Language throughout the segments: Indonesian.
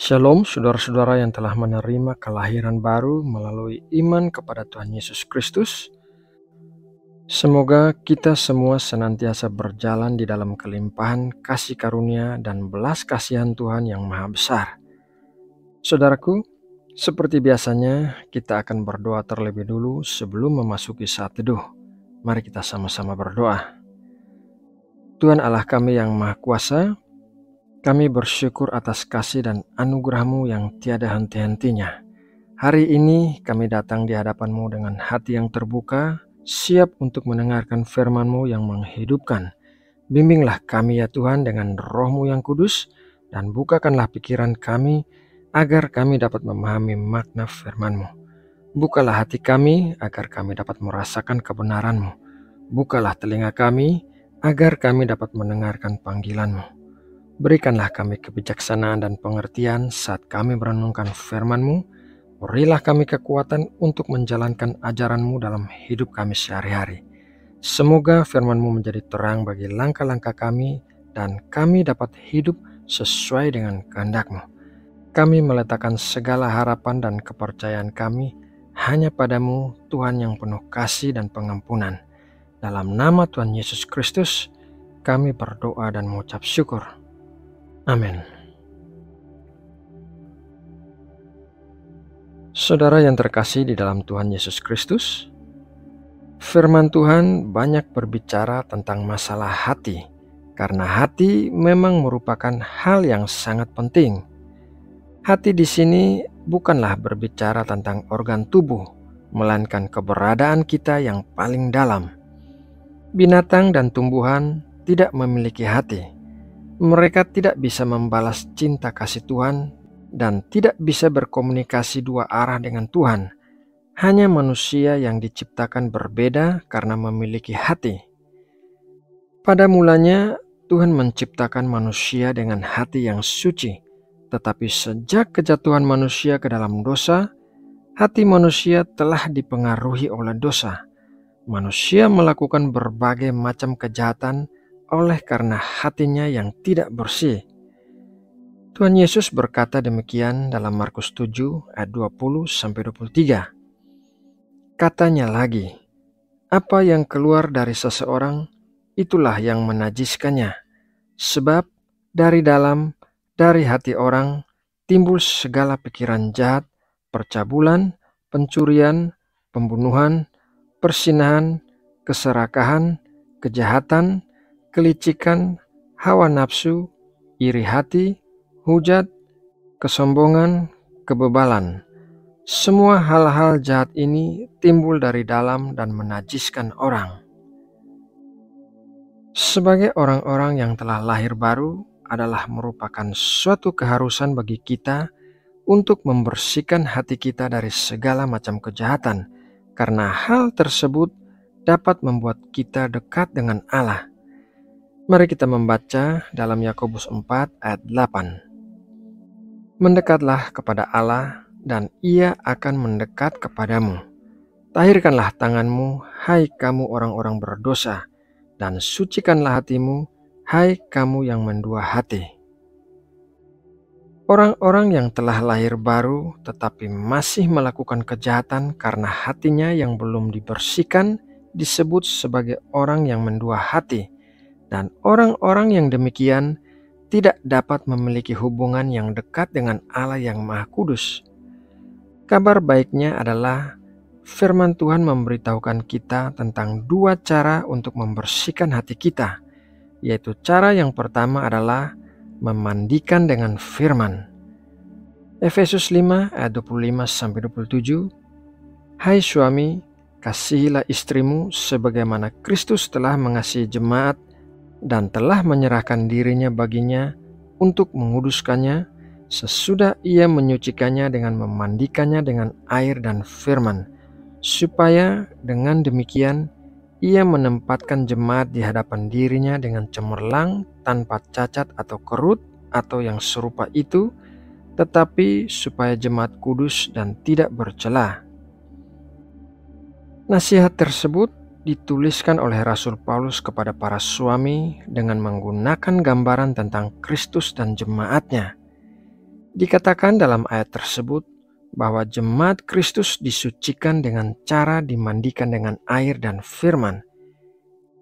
Shalom saudara-saudara yang telah menerima kelahiran baru melalui iman kepada Tuhan Yesus Kristus. Semoga kita semua senantiasa berjalan di dalam kelimpahan kasih karunia dan belas kasihan Tuhan yang maha besar. Saudaraku, seperti biasanya kita akan berdoa terlebih dulu sebelum memasuki saat teduh. Mari kita sama-sama berdoa. Tuhan Allah kami yang maha kuasa, kami bersyukur atas kasih dan anugerah-Mu yang tiada henti-hentinya. Hari ini kami datang di hadapan-Mu dengan hati yang terbuka, siap untuk mendengarkan firman-Mu yang menghidupkan. Bimbinglah kami ya Tuhan dengan Roh-Mu yang kudus, dan bukakanlah pikiran kami agar kami dapat memahami makna firman-Mu. Bukalah hati kami agar kami dapat merasakan kebenaran-Mu. Bukalah telinga kami agar kami dapat mendengarkan panggilan-Mu. Berikanlah kami kebijaksanaan dan pengertian saat kami merenungkan firman-Mu. Berilah kami kekuatan untuk menjalankan ajaran-Mu dalam hidup kami sehari-hari. Semoga firman-Mu menjadi terang bagi langkah-langkah kami dan kami dapat hidup sesuai dengan kehendak-Mu. Kami meletakkan segala harapan dan kepercayaan kami hanya padamu, Tuhan yang penuh kasih dan pengampunan. Dalam nama Tuhan Yesus Kristus, kami berdoa dan mengucap syukur. Amin. Saudara yang terkasih di dalam Tuhan Yesus Kristus, firman Tuhan banyak berbicara tentang masalah hati, karena hati memang merupakan hal yang sangat penting. Hati di sini bukanlah berbicara tentang organ tubuh, melainkan keberadaan kita yang paling dalam. Binatang dan tumbuhan tidak memiliki hati. Mereka tidak bisa membalas cinta kasih Tuhan dan tidak bisa berkomunikasi dua arah dengan Tuhan. Hanya manusia yang diciptakan berbeda karena memiliki hati. Pada mulanya Tuhan menciptakan manusia dengan hati yang suci, tetapi sejak kejatuhan manusia ke dalam dosa, hati manusia telah dipengaruhi oleh dosa. Manusia melakukan berbagai macam kejahatan oleh karena hatinya yang tidak bersih. Tuhan Yesus berkata demikian dalam Markus 7 ayat 20-23. Katanya lagi, apa yang keluar dari seseorang, itulah yang menajiskannya. Sebab dari dalam, dari hati orang, timbul segala pikiran jahat, percabulan, pencurian, pembunuhan, persinahan, keserakahan, kejahatan, kelicikan, hawa nafsu, iri hati, hujat, kesombongan, kebebalan. Semua hal-hal jahat ini timbul dari dalam dan menajiskan orang. Sebagai orang-orang yang telah lahir baru adalah merupakan suatu keharusan bagi kita untuk membersihkan hati kita dari segala macam kejahatan, karena hal tersebut dapat membuat kita dekat dengan Allah. Mari kita membaca dalam Yakobus 4 ayat 8. Mendekatlah kepada Allah dan Ia akan mendekat kepadamu. Tahirkanlah tanganmu, hai kamu orang-orang berdosa, dan sucikanlah hatimu, hai kamu yang mendua hati. Orang-orang yang telah lahir baru tetapi masih melakukan kejahatan karena hatinya yang belum dibersihkan disebut sebagai orang yang mendua hati. Dan orang-orang yang demikian tidak dapat memiliki hubungan yang dekat dengan Allah yang Maha Kudus. Kabar baiknya adalah firman Tuhan memberitahukan kita tentang dua cara untuk membersihkan hati kita, yaitu cara yang pertama adalah memandikan dengan firman. Efesus 5 ayat 25-27. Hai suami, kasihilah istrimu sebagaimana Kristus telah mengasihi jemaat dan telah menyerahkan dirinya baginya untuk menguduskannya, sesudah ia menyucikannya dengan memandikannya dengan air dan firman, supaya dengan demikian ia menempatkan jemaat di hadapan dirinya dengan cemerlang, tanpa cacat atau kerut atau yang serupa itu, tetapi supaya jemaat kudus dan tidak bercela. Nasihat tersebut dituliskan oleh Rasul Paulus kepada para suami dengan menggunakan gambaran tentang Kristus dan jemaatnya. Dikatakan dalam ayat tersebut bahwa jemaat Kristus disucikan dengan cara dimandikan dengan air dan firman.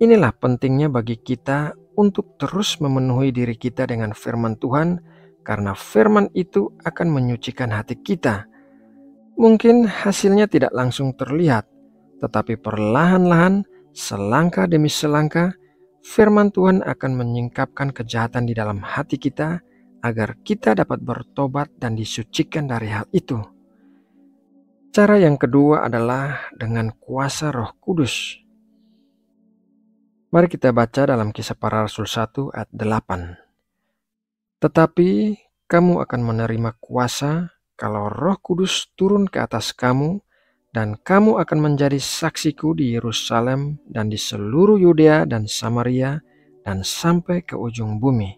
Inilah pentingnya bagi kita untuk terus memenuhi diri kita dengan firman Tuhan, karena firman itu akan menyucikan hati kita. Mungkin hasilnya tidak langsung terlihat, tetapi perlahan-lahan, selangkah demi selangkah, firman Tuhan akan menyingkapkan kejahatan di dalam hati kita, agar kita dapat bertobat dan disucikan dari hal itu. Cara yang kedua adalah dengan kuasa Roh Kudus. Mari kita baca dalam Kisah Para Rasul 1 ayat 8. Tetapi kamu akan menerima kuasa kalau Roh Kudus turun ke atas kamu, dan kamu akan menjadi saksiku di Yerusalem dan di seluruh Yudea dan Samaria dan sampai ke ujung bumi.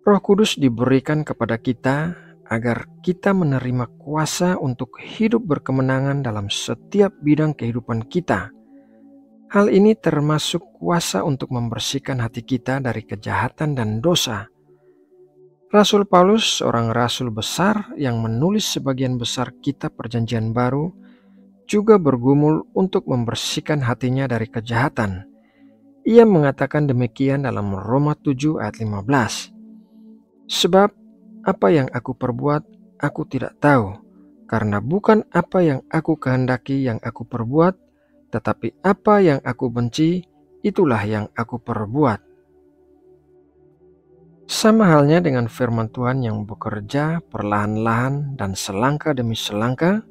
Roh Kudus diberikan kepada kita agar kita menerima kuasa untuk hidup berkemenangan dalam setiap bidang kehidupan kita. Hal ini termasuk kuasa untuk membersihkan hati kita dari kejahatan dan dosa. Rasul Paulus, seorang rasul besar yang menulis sebagian besar kitab Perjanjian Baru, juga bergumul untuk membersihkan hatinya dari kejahatan. Ia mengatakan demikian dalam Roma 7 ayat 15. Sebab apa yang aku perbuat, aku tidak tahu, karena bukan apa yang aku kehendaki yang aku perbuat, tetapi apa yang aku benci, itulah yang aku perbuat. Sama halnya dengan firman Tuhan yang bekerja perlahan-lahan dan selangkah demi selangkah,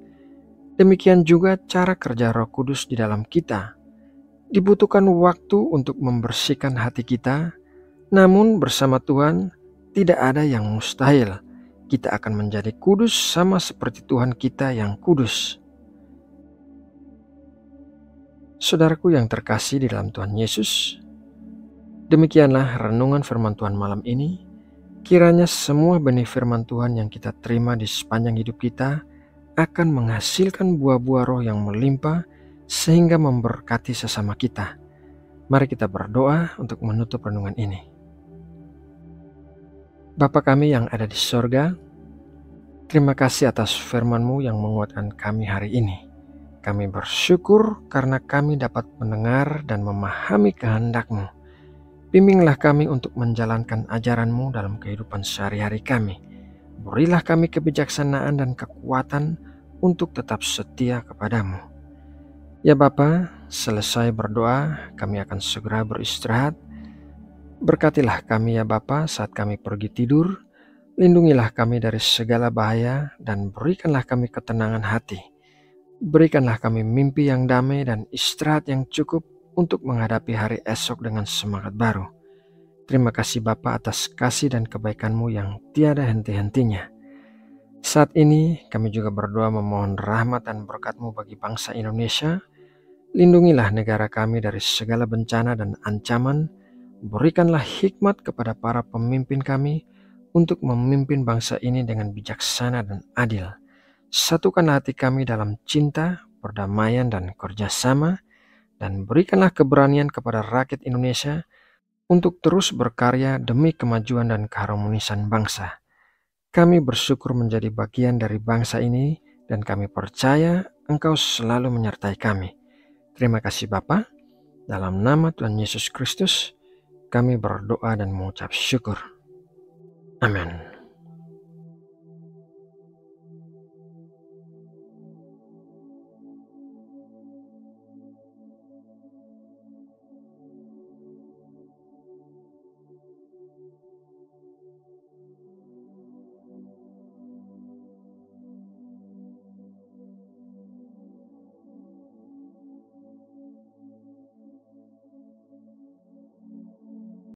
demikian juga cara kerja Roh Kudus di dalam kita. Dibutuhkan waktu untuk membersihkan hati kita, namun bersama Tuhan tidak ada yang mustahil. Kita akan menjadi kudus sama seperti Tuhan kita yang kudus. Saudaraku yang terkasih di dalam Tuhan Yesus, demikianlah renungan firman Tuhan malam ini. Kiranya semua benih firman Tuhan yang kita terima di sepanjang hidup kita akan menghasilkan buah-buah roh yang melimpah sehingga memberkati sesama kita. Mari kita berdoa untuk menutup renungan ini. Bapa kami yang ada di sorga, terima kasih atas firman-Mu yang menguatkan kami hari ini. Kami bersyukur karena kami dapat mendengar dan memahami kehendak-Mu. Bimbinglah kami untuk menjalankan ajaran-Mu dalam kehidupan sehari-hari kami. Berilah kami kebijaksanaan dan kekuatan untuk tetap setia kepadamu. Ya Bapa, selesai berdoa, kami akan segera beristirahat. Berkatilah kami ya Bapa saat kami pergi tidur. Lindungilah kami dari segala bahaya dan berikanlah kami ketenangan hati. Berikanlah kami mimpi yang damai dan istirahat yang cukup untuk menghadapi hari esok dengan semangat baru. Terima kasih Bapa atas kasih dan kebaikan-Mu yang tiada henti-hentinya. Saat ini kami juga berdoa memohon rahmat dan berkat-Mu bagi bangsa Indonesia. Lindungilah negara kami dari segala bencana dan ancaman. Berikanlah hikmat kepada para pemimpin kami untuk memimpin bangsa ini dengan bijaksana dan adil. Satukanlah hati kami dalam cinta, perdamaian, dan kerjasama, dan berikanlah keberanian kepada rakyat Indonesia untuk terus berkarya demi kemajuan dan keharmonisan bangsa. Kami bersyukur menjadi bagian dari bangsa ini, dan kami percaya Engkau selalu menyertai kami. Terima kasih Bapa. Dalam nama Tuhan Yesus Kristus, kami berdoa dan mengucap syukur. Amin.